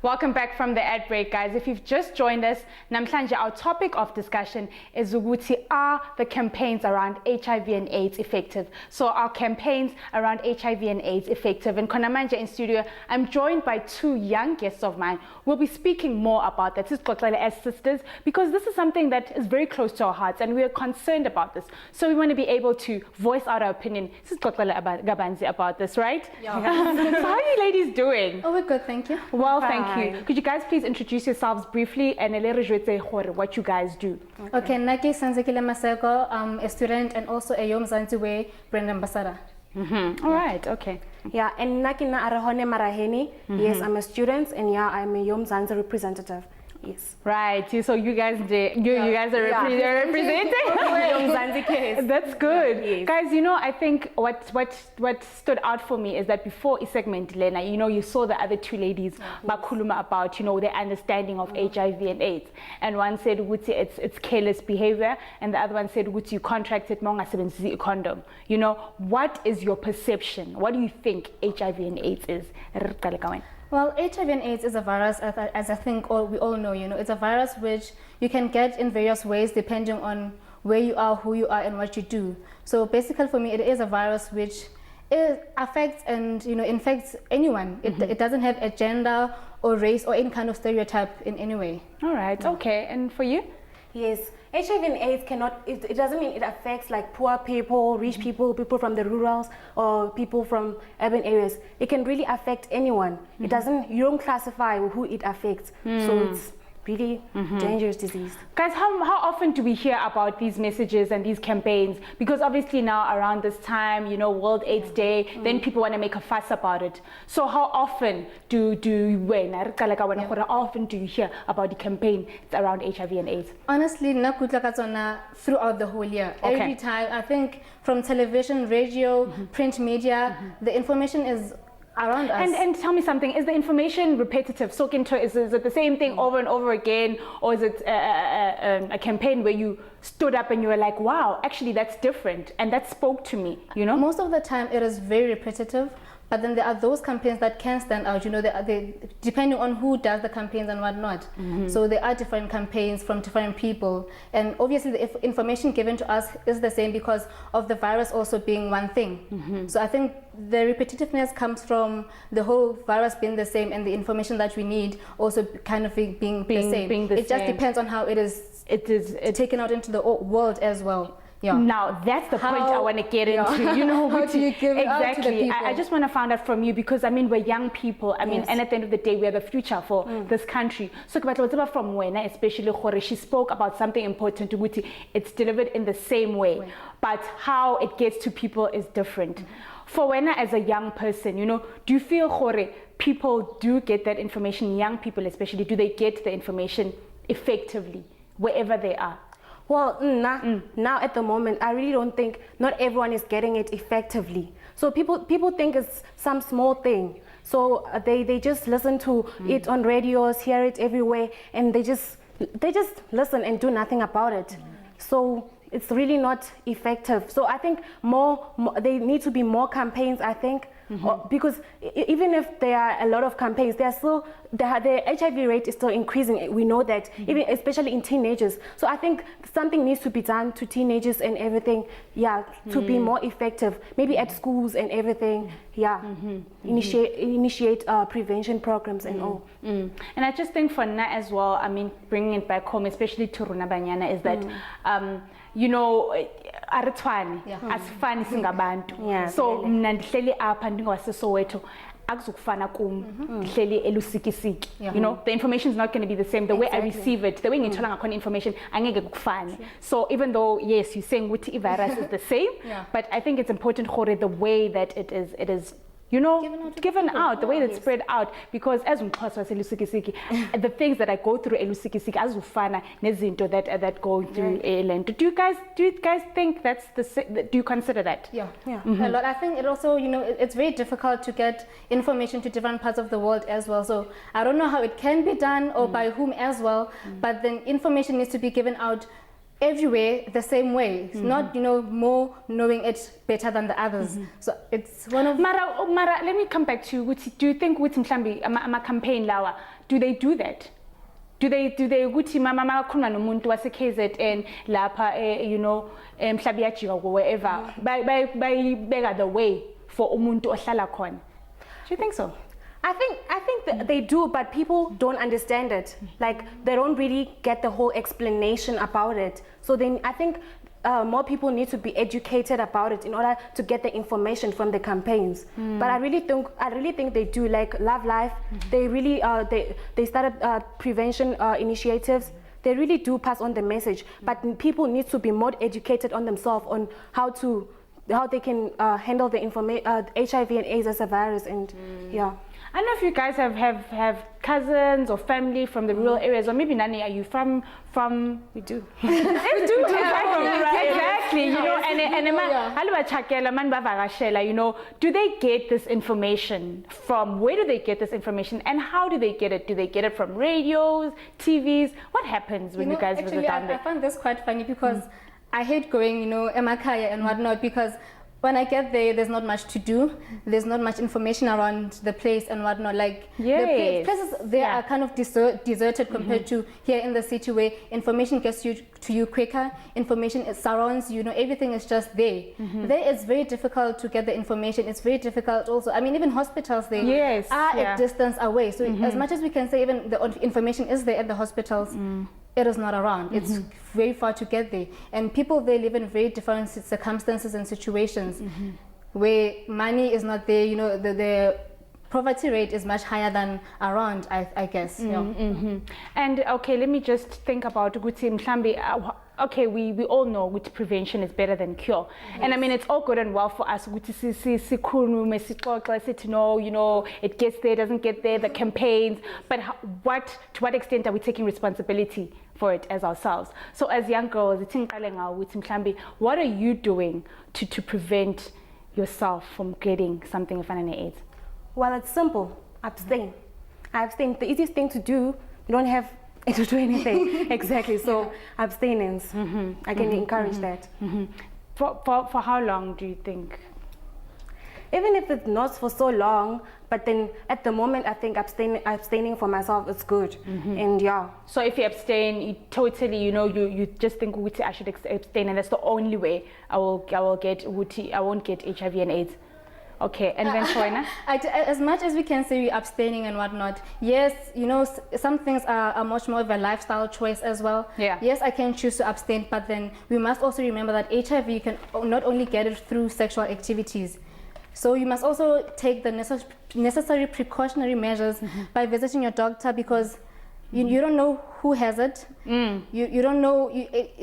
Welcome back from the ad break, guys. If you've just joined us, namhlanje our topic of discussion is ukuthi, are the campaigns around HIV and AIDS effective? So our campaigns around HIV and AIDS effective? And khona manje in studio, I'm joined by two young guests of mine. We'll be speaking more about that as sisters, because this is something that is very close to our hearts and we are concerned about this. So we want to be able to voice out our opinion about this, right? Yeah. So how are you ladies doing? Oh, we're good, thank you. Well, thank you. Could you guys please introduce yourselves briefly and what you guys do? Okay, Naki Senzekile Maseko, I'm a student and also a yoMzansi brand ambassador. All right, okay. Yeah, and Naki na Arehone Maraheni. Yes, I'm a student and yeah, I'm a yoMzansi representative. Yes. Right. So you guys, you guys are representing yoMzansi case. That's good, Yeah, yes. guys. You know, I think what stood out for me is that before this segment, Lena, you know, you saw the other two ladies bakuluma about, you know, their understanding of HIV and AIDS, and one said it's careless behavior, and the other one said you contracted a condom. You know, what is your perception? What do you think HIV and AIDS is? Well, HIV and AIDS is a virus, as I think we all know, you know, it's a virus which you can get in various ways depending on where you are, who you are, and what you do. So basically for me, it is a virus which affects and, you know, infects anyone. It doesn't have a gender or race or any kind of stereotype in any way. All right, okay. And for you? Yes, HIV and AIDS cannot, it doesn't mean it affects like poor people, rich people, people from the rurals, or people from urban areas. It can really affect anyone. It doesn't, you don't classify who it affects. So it's really dangerous disease. Guys, how often do we hear about these messages and these campaigns? Because obviously now around this time, you know, World AIDS Day, then people want to make a fuss about it. So how often how often do you hear about the campaign around HIV and AIDS? Honestly, throughout the whole year. Okay. Every time, I think from television, radio, print media, the information is around us. And tell me something, is the information repetitive? So is it the same thing over and over again, or is it a campaign where you stood up and you were like, wow, actually that's different and that spoke to me, you know? Most of the time it is very repetitive, but then there are those campaigns that can stand out, you know, they depending on who does the campaigns and whatnot. So there are different campaigns from different people, and obviously the information given to us is the same because of the virus also being one thing. So I think the repetitiveness comes from the whole virus being the same and the information that we need also kind of being the same. It just depends on how it is taken out into the world as well. Yeah. Now that's the point I want to get into. You know, how do you give it out to the people? I just want to find out from you, because I mean we're young people. I mean, and at the end of the day, we're the future for this country. So from when, especially she spoke about something important. It's delivered in the same way, but how it gets to people is different. For when, as a young person, you know, do you feel people do get that information? Young people, especially, do they get the information effectively wherever they are? Well, now at the moment, I really don't think not everyone is getting it effectively. So people think it's some small thing. So they just listen to it on radios, hear it everywhere, and they just listen and do nothing about it. So it's really not effective. So I think there need to be more campaigns, I think. Because even if there are a lot of campaigns, the HIV rate is still increasing. We know that, even especially in teenagers. So I think something needs to be done to teenagers and everything, to be more effective. Maybe at schools and everything, initiate prevention programs and all. And I just think for now as well, I mean, bringing it back home, especially to Runa Banyana, is that you know, asifani singabantu. So mna ndihleli apha ndingwase Soweto akuzukufana kum ndihleli elusikisiki. You know, the information is not going to be the same. The way I receive it, the way ngithola ngakhona information angeke kufane. So even though yes, you're saying ukuthi virus is the same, but I think it's important the way that it is you know, given out the way that's spread out, because as the things that I go through as ufana nezinto that go through do you guys think that's do you consider that? A lot. I think it also, you know, it's very difficult to get information to different parts of the world as well. So I don't know how it can be done or by whom as well, but then information needs to be given out everywhere the same way. It's not, you know, more knowing it better than the others. So it's one of... Mara, let me come back to you. Do you think with Mhlambi, ama campaign lawa, do they do that? Do they ukuthi mama makhuluma nomuntu wase KZN lapha you know mhlabi yajika wherever bayibeka the way for umuntu ohlala khona? Do you think so? I think that they do, but people don't understand it. Like they don't really get the whole explanation about it. So then I think more people need to be educated about it in order to get the information from the campaigns. But I really think they do. Like Love Life, they really they started prevention initiatives. They really do pass on the message. But people need to be more educated on themselves on how they can handle the HIV and AIDS as a virus. And yeah. I don't know if you guys have cousins or family from the rural areas, or maybe Nani, are you from we do. We do. Exactly, you know, and you know, do they get this information from, where do they get this information and how do they get it? Do they get it from radios, TVs? What happens when you guys visit down there? I find this quite funny because I hate going, you know, emakaya and whatnot, because when I get there, there's not much to do. There's not much information around the place and whatnot. Like the places there are kind of deserted compared to here in the city, where information gets to you quicker. Information surrounds you. You know, everything is just there. There it's very difficult to get the information. It's very difficult also. I mean, even hospitals there are a distance away. So as much as we can say, even the information is there at the hospitals, it is not around. It's very far to get there. And people there live in very different circumstances and situations where money is not there. You know, the poverty rate is much higher than around, I guess. And okay, let me just think about Guti Mhlambi. Okay, we all know which prevention is better than cure. And I mean, it's all good and well for us to know, you know, it gets there, doesn't get there, the campaigns, but to what extent are we taking responsibility for it as ourselves? So as young girls, what are you doing to prevent yourself from getting something of an AIDS? Well, it's simple. Abstain. The easiest thing to do, you don't have to do anything. Exactly. So abstinence. I can encourage that. For how long do you think? Even if it's not for so long, but then at the moment I think abstaining for myself is good. And yeah. So if you abstain, you totally, you know, you just think I should abstain, and that's the only way I won't get HIV and AIDS. Okay, and then Soina? As much as we can say we're abstaining and whatnot, yes, you know, some things are much more of a lifestyle choice as well. Yes, I can choose to abstain, but then we must also remember that HIV, you can not only get it through sexual activities. So you must also take the necessary precautionary measures by visiting your doctor, because you don't know who has it. You don't know.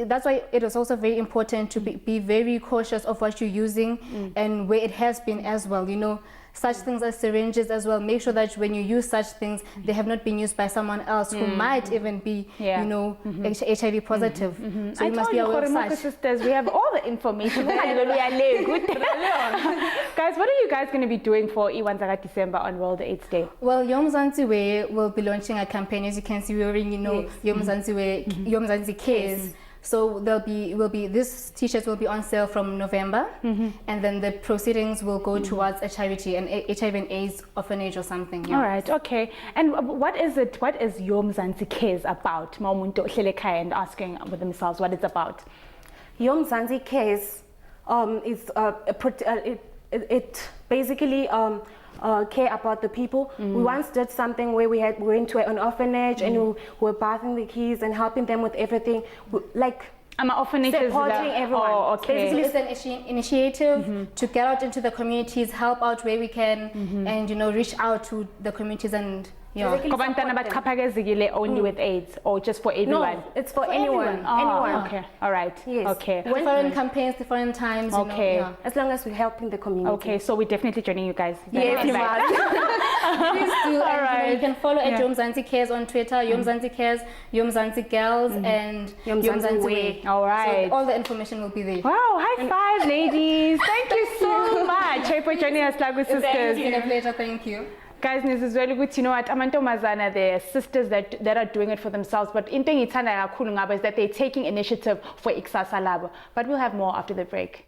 That's why it is also very important to be very cautious of what you're using and where it has been as well. You know, such things as syringes as well. Make sure that when you use such things, they have not been used by someone else who might even be, you know, HIV positive. So you must be aware of such. Sisters, we have all the information. Guys, what are you guys going to be doing for yoMzansi December on World AIDS Day? Well, yoMzansi will be launching a campaign. As you can see, we already know yoMzansi yoMzansi Cares. So these t-shirts will be on sale from November, and then the proceedings will go towards a charity, an HIV and AIDS orphanage or something. All right, okay. And what is yoMzansi Cares about? And asking with themselves what it's about. yoMzansi Cares is it basically care about the people. We once did something where we went to an orphanage and we were bathing the kids and helping them with everything, like supporting everyone. Oh, okay. Basically, it's an initiative to get out into the communities, help out where we can, and you know, reach out to the communities and. Only with AIDS, or just for everyone? No, it's for anyone. Anyone. Okay. All right. Yes. Okay. Different campaigns, different times. Okay. You know, as long as we're helping the community. Okay. So we're definitely joining you guys. Yes, you must. Please do. All right. You can follow at yoMzansi Cares on Twitter, yoMzansi Cares, yoMzansi Girls, and yoMzansi Way. All right. So all the information will be there. Wow! High five, ladies! Thank you so much for joining us, Lago Sisters. It's been a pleasure. Thank you. Guys, this is really good. You know what? Amantombazana, they're sisters that are doing it for themselves. But into ngithanda kakhulu ngabo is that they're taking initiative for ikusasa labo. But we'll have more after the break.